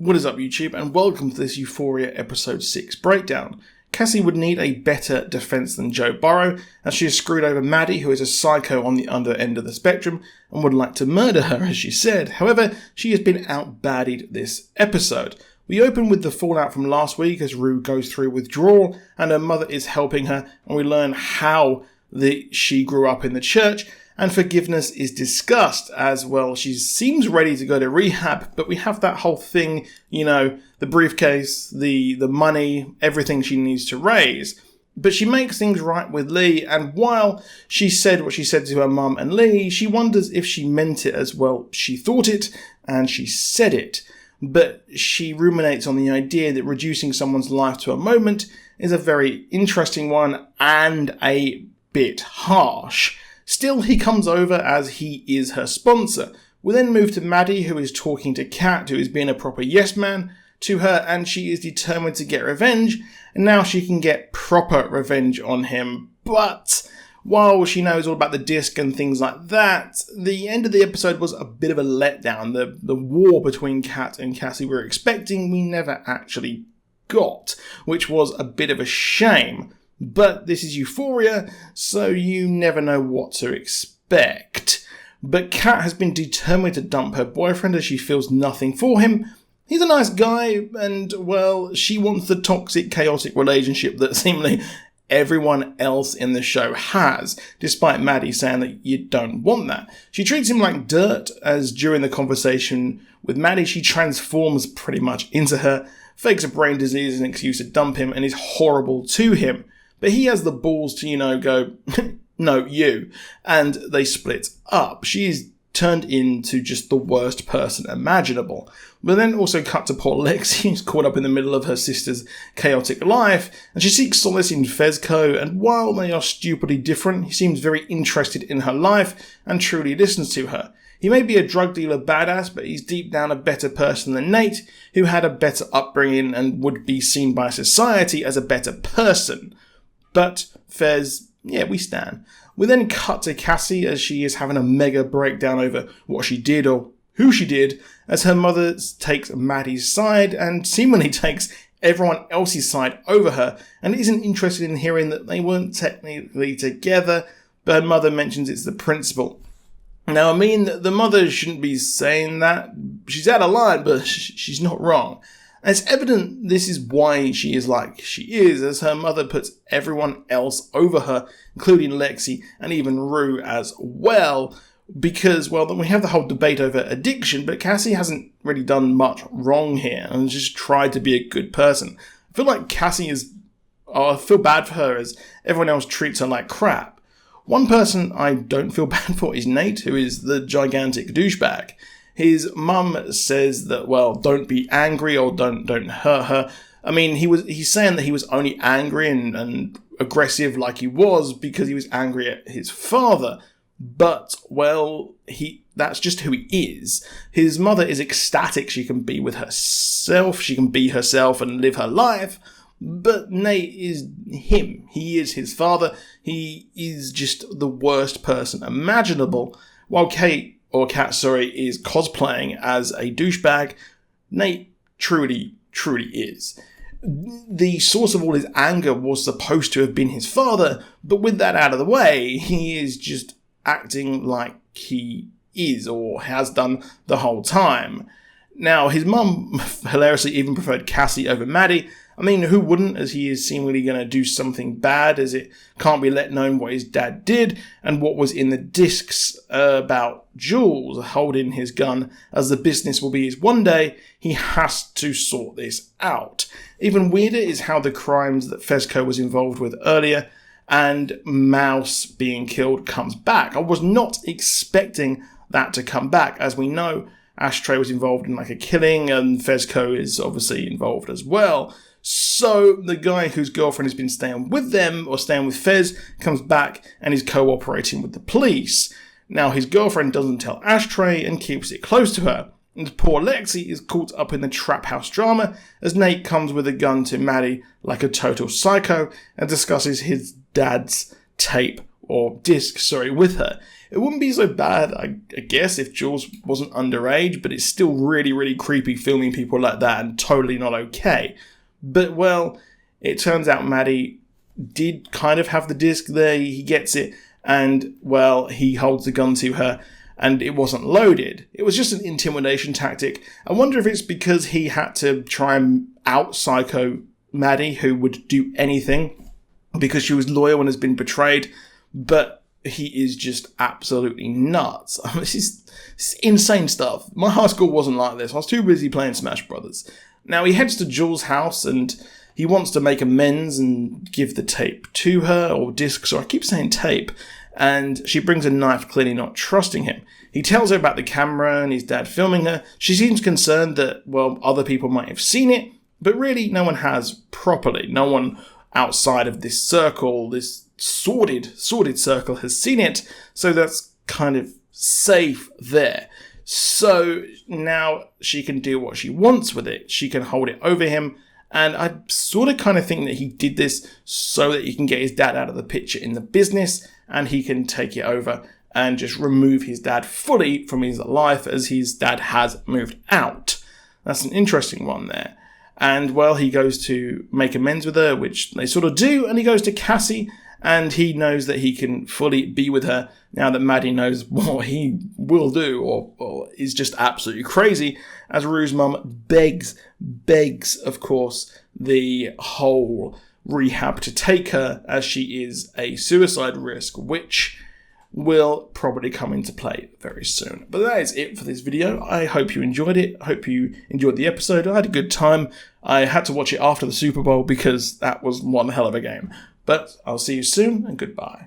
What is up, YouTube, and welcome to this Euphoria episode 6 breakdown. Cassie would need a better defense than Joe Burrow, as she has screwed over Maddie, who is a psycho on the other end of the spectrum, and would like to murder her, as she said. However, she has been out-baddied this episode. We open with the fallout from last week as Rue goes through withdrawal, and her mother is helping her, and we learn how she grew up in the church, and forgiveness is discussed as well. She seems ready to go to rehab, but we have that whole thing, the briefcase, the money, everything she needs to raise. But she makes things right with Lee, and while she said what she said to her mum and Lee, she wonders if she meant it as well. She thought it, and she said it. But she ruminates on the idea that reducing someone's life to a moment is a very interesting one and a bit harsh. Still, he comes over as he is her sponsor. We then move to Maddie, who is talking to Kat, who is being a proper yes man to her, and she is determined to get revenge, and now she can get proper revenge on him. But while she knows all about the disc and things like that, the end of the episode was a bit of a letdown. The war between Kat and Cassie we were expecting, we never actually got, which was a bit of a shame. But this is Euphoria, so you never know what to expect. But Kat has been determined to dump her boyfriend as she feels nothing for him. He's a nice guy, and, well, she wants the toxic, chaotic relationship that seemingly everyone else in the show has, despite Maddie saying that you don't want that. She treats him like dirt, as during the conversation with Maddie, she transforms pretty much into her, fakes a brain disease as an excuse to dump him, and is horrible to him. But he has the balls to, go, no, you. And they split up. She's turned into just the worst person imaginable. But then also cut to poor Lexi, who's caught up in the middle of her sister's chaotic life. And she seeks solace in Fezco. And while they are stupidly different, he seems very interested in her life and truly listens to her. He may be a drug dealer badass, but he's deep down a better person than Nate, who had a better upbringing and would be seen by society as a better person. But Fez, we stan. We then cut to Cassie as she is having a mega breakdown over what she did or who she did, as her mother takes Maddie's side and seemingly takes everyone else's side over her and isn't interested in hearing that they weren't technically together, but her mother mentions it's the principal. Now, the mother shouldn't be saying that. She's out of line, but she's not wrong. And it's evident this is why she is like she is, as her mother puts everyone else over her, including Lexi and even Rue as well, because, then we have the whole debate over addiction, but Cassie hasn't really done much wrong here and just tried to be a good person. I feel like I feel bad for her as everyone else treats her like crap. One person I don't feel bad for is Nate, who is the gigantic douchebag. His mum says that, don't be angry or don't hurt her. He's saying that he was only angry and aggressive like he was because he was angry at his father. But, that's just who he is. His mother is ecstatic she can be with herself, she can be herself and live her life. But Nate is him. He is his father. He is just the worst person imaginable. While Kat is cosplaying as a douchebag, Nate truly is. The source of all his anger was supposed to have been his father, but with that out of the way, he is just acting like he is or has done the whole time. Now, his mum hilariously even preferred Cassie over Maddie. Who wouldn't, as he is seemingly going to do something bad, as it can't be let known what his dad did and what was in the discs about Jules holding his gun, as the business will be his one day. He has to sort this out. Even weirder is how the crimes that Fezco was involved with earlier and Mouse being killed comes back. I was not expecting that to come back, as we know Ashtray was involved in a killing and Fezco is obviously involved as well. So the guy whose girlfriend has been staying with them or staying with Fez comes back and is cooperating with the police. Now his girlfriend doesn't tell Ashtray and keeps it close to her. And poor Lexi is caught up in the trap house drama as Nate comes with a gun to Maddie like a total psycho and discusses his dad's tape or disc, with her. It wouldn't be so bad, I guess, if Jules wasn't underage, but it's still really, really creepy filming people like that and totally not okay. But, well, it turns out Maddie did kind of have the disc there. He gets it, and, well, he holds the gun to her, and it wasn't loaded. It was just an intimidation tactic. I wonder if it's because he had to try and out-psycho Maddie, who would do anything because she was loyal and has been betrayed, but he is just absolutely nuts. I mean, this is insane stuff. My high school wasn't like this. I was too busy playing Smash Brothers. Now, he heads to Jules' house, and he wants to make amends and give the tape to her, or disc, so I keep saying tape, and she brings a knife, clearly not trusting him. He tells her about the camera and his dad filming her. She seems concerned that, well, other people might have seen it, but really no one has properly. No one outside of this circle, this sordid circle, has seen it, so that's kind of safe there. So now she can do what she wants with it. She can hold it over him, and I sort of kind of think that he did this so that he can get his dad out of the picture in the business, and he can take it over and just remove his dad fully from his life, as his dad has moved out. That's an interesting one there. And, well, he goes to make amends with her, which they sort of do, and he goes to Cassie, and he knows that he can fully be with her now that Maddie knows what he will do, or is just absolutely crazy, as Rue's mum begs, of course, the whole rehab to take her, as she is a suicide risk, which will probably come into play very soon. But that is it for this video. I hope you enjoyed it. I hope you enjoyed the episode. I had a good time. I had to watch it after the Super Bowl because that was one hell of a game. But I'll see you soon, and goodbye.